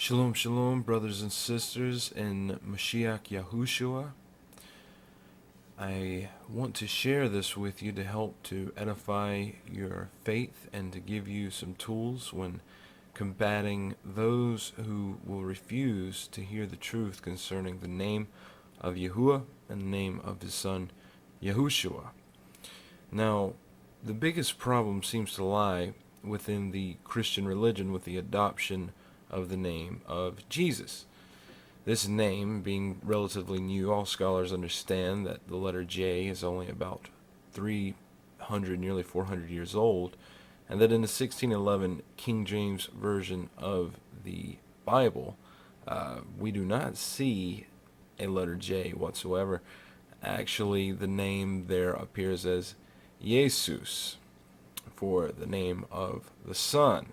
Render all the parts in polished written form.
Shalom, shalom, brothers and sisters in Mashiach Yahushua. I want to share this with you to help to edify your faith and to give you some tools when combating those who will refuse to hear the truth concerning the name of Yahuwah and the name of his son Yahushua. Now, the biggest problem seems to lie within the Christian religion with the adoption of the name of Jesus. This name being relatively new, all scholars understand that the letter J is only about 300, nearly 400 years old, and that in the 1611 King James Version of the Bible, we do not see a letter J whatsoever. Actually, the name there appears as iesous, for the name of the Son.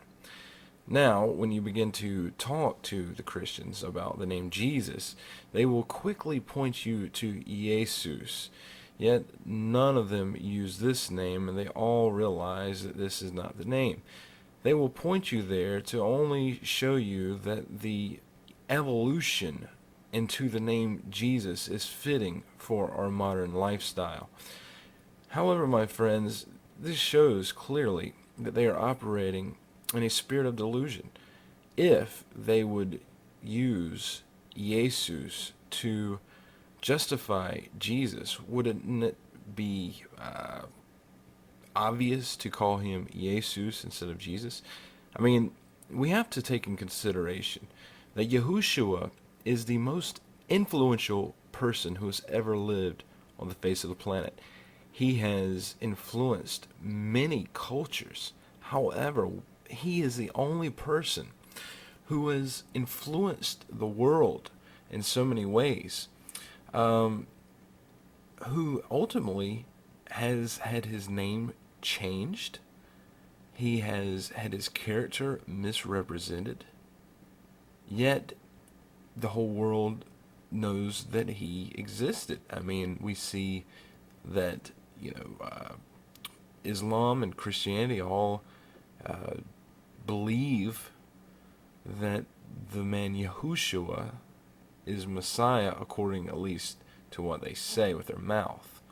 Now, when you begin to talk to the Christians about the name Jesus, they will quickly point you to iesous. Yet none of them use this name, and they all realize that this is not the name. They will point you there to only show you that the evolution into the name Jesus is fitting for our modern lifestyle. However, my friends, this shows clearly that they are operating in a spirit of delusion. If they would use iesous to justify Jesus, wouldn't it be obvious to call him iesous instead of Jesus? I mean, we have to take in consideration that Yahushua is the most influential person who has ever lived on the face of the planet. He has influenced many cultures. However, he is the only person who has influenced the world in so many ways, who ultimately has had his name changed. He has had his character misrepresented, yet the whole world knows that he existed. I mean, we see that, Islam and Christianity all believe that the man Yahushua is Messiah, according at least to what they say with their mouth.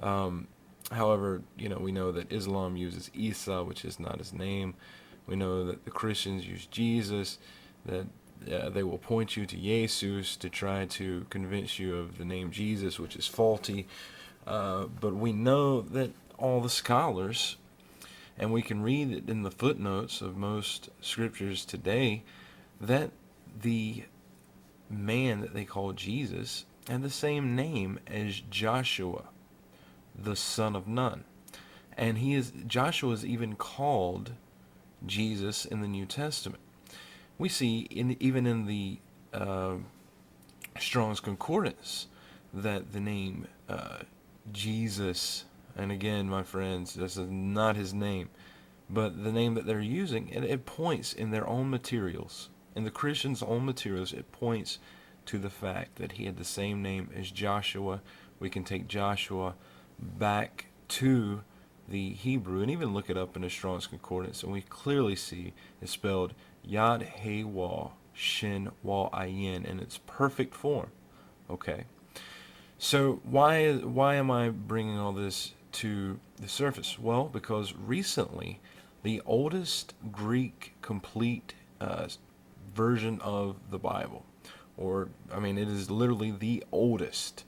However, we know that Islam uses Isa, which is not his name. We know that the Christians use Jesus, that they will point you to iesous to try to convince you of the name Jesus, which is faulty. But we know that all the scholars, and we can read it in the footnotes of most scriptures today, that the man that they call Jesus had the same name as Joshua, the son of Nun. And Joshua is even called Jesus in the New Testament. We see even in the Strong's Concordance that the name Jesus, and again, my friends, this is not his name, but the name that they're using, and it points in their own materials, in the Christians' own materials, it points to the fact that he had the same name as Joshua. We can take Joshua back to the Hebrew and even look it up in the Strong's Concordance, and we clearly see it's spelled Yad He Wah Shin Wah Ayin in its perfect form. Okay. So why am I bringing all this to the surface? Well, because recently the oldest Greek complete version of the Bible, it is literally the oldest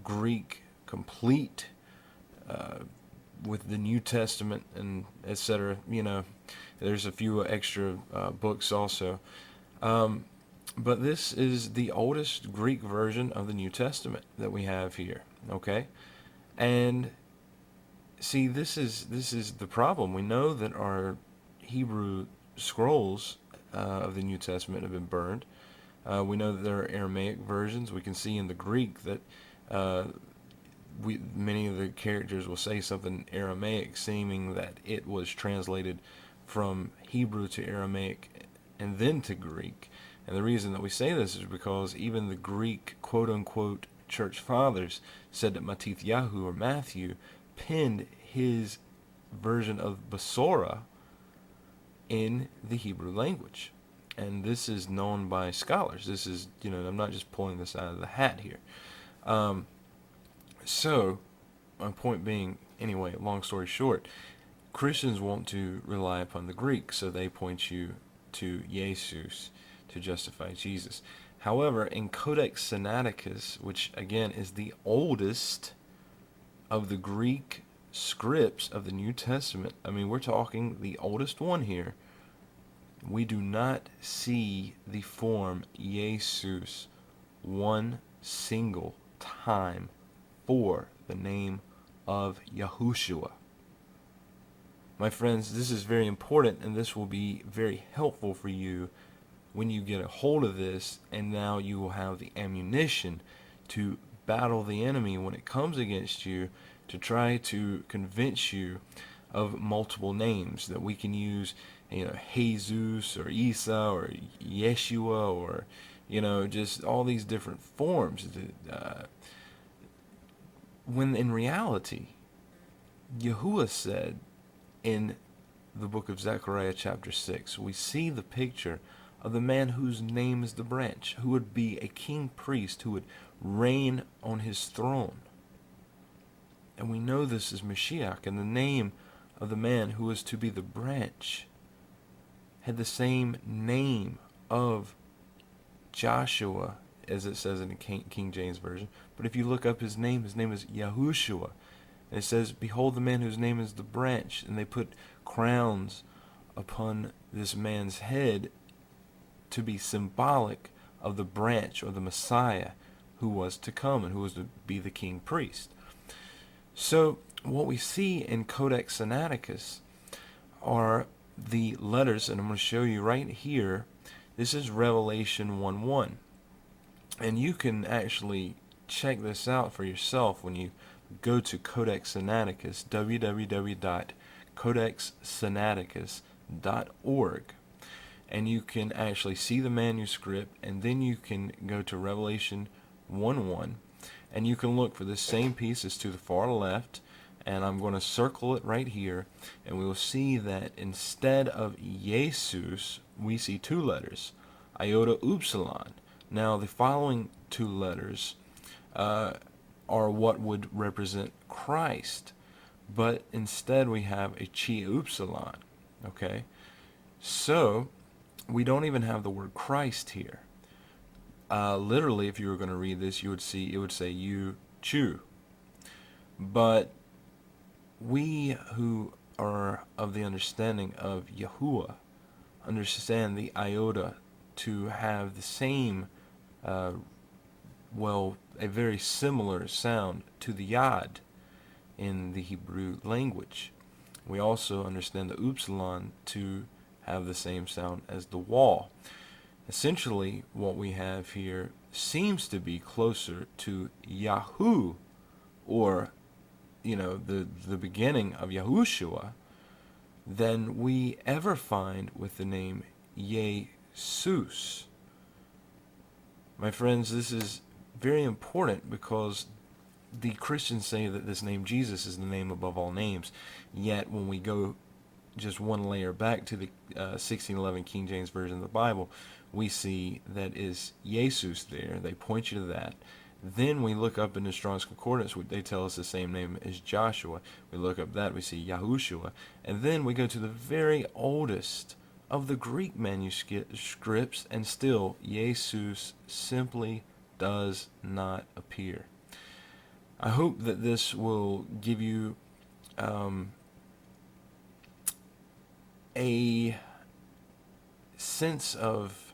Greek complete with the New Testament and etc. There's a few extra books also. But this is the oldest Greek version of the New Testament that we have here, okay? And see, this is the problem. We know that our Hebrew scrolls of the New Testament have been burned. We know that there are Aramaic versions. We can see in the Greek that many of the characters will say something Aramaic, seeming that it was translated from Hebrew to Aramaic and then to Greek. And the reason that we say this is because even the Greek quote-unquote church fathers said that Matithyahu or Matthew penned his version of Besorah in the Hebrew language. And this is known by scholars. This is, I'm not just pulling this out of the hat here. Um, so, my point being, anyway, long story short, Christians want to rely upon the Greek, so they point you to iesous to justify Jesus. However, in Codex Sinaiticus, which again is the oldest of the Greek scripts of the New Testament, I mean, we're talking the oldest one here, we do not see the form iesous one single time for the name of Yahushua. My friends, this is very important, and this will be very helpful for you when you get a hold of this, and now you will have the ammunition to battle the enemy when it comes against you, to try to convince you of multiple names that we can use, Jesus or Isa or Yeshua, or just all these different forms, when in reality Yahuwah said in the book of Zechariah chapter 6, we see the picture of the man whose name is the branch, who would be a king priest, who would reign on his throne. And we know this is Mashiach, and the name of the man who was to be the branch had the same name of Joshua, as it says in the King James Version. But if you look up his name is Yahushua. And it says, behold the man whose name is the branch. And they put crowns upon this man's head to be symbolic of the branch, or the Messiah, who was to come and who was to be the king priest. So what we see in Codex Sinaiticus are the letters, and I'm going to show you right here. This is Revelation 1:1. And you can actually check this out for yourself when you go to Codex Sinaiticus, www.codexsinaiticus.org, and you can actually see the manuscript, and then you can go to Revelation 1:1, and you can look for the same pieces to the far left, and I'm going to circle it right here, and we will see that instead of iesous, we see two letters, iota upsilon. Now, the following two letters are what would represent Christ, but instead we have a chi upsilon. Okay, so we don't even have the word Christ here. Literally, if you were going to read this, you would see it would say you chew. But we who are of the understanding of Yahuwah understand the iota to have the same a very similar sound to the yad in the Hebrew language. We also understand the upsilon to have the same sound as the wall. Essentially, what we have here seems to be closer to Yahu, or the beginning of Yahushua, than we ever find with the name iesous. My friends, this is very important, because the Christians say that this name Jesus is the name above all names, yet when we go just one layer back to the 1611 King James Version of the Bible, we see that is iesous there. They point you to that. Then we look up in the Strong's Concordance, they tell us the same name as Joshua. We look up that, we see Yahushua. And then we go to the very oldest of the Greek manuscripts, and still iesous simply does not appear. I hope that this will give you a sense of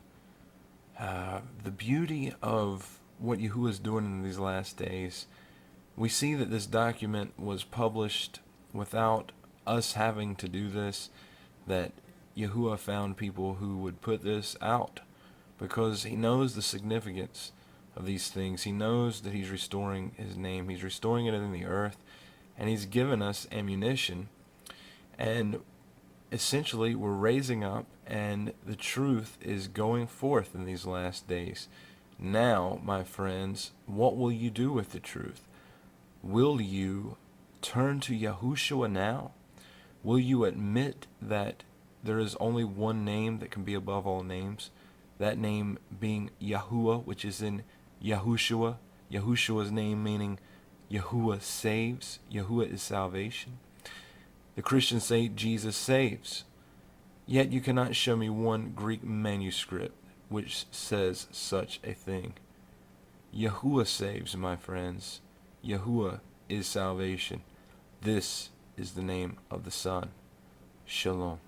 the beauty of what Yahuwah is doing in these last days. We see that this document was published without us having to do this, that Yahuwah found people who would put this out, because he knows the significance of these things. He knows that he's restoring his name. He's restoring it in the earth, and he's given us ammunition. And essentially, we're raising up, and the truth is going forth in these last days. Now, my friends, what will you do with the truth? Will you turn to Yahushua now? Will you admit that there is only one name that can be above all names, that name being Yahuwah, which is in Yahushua, Yahushua's name meaning Yahuwah saves. Yahuwah is salvation. The Christians say Jesus saves. Yet you cannot show me one Greek manuscript which says such a thing. Yahuwah saves, my friends. Yahuwah is salvation. This is the name of the Son. Shalom.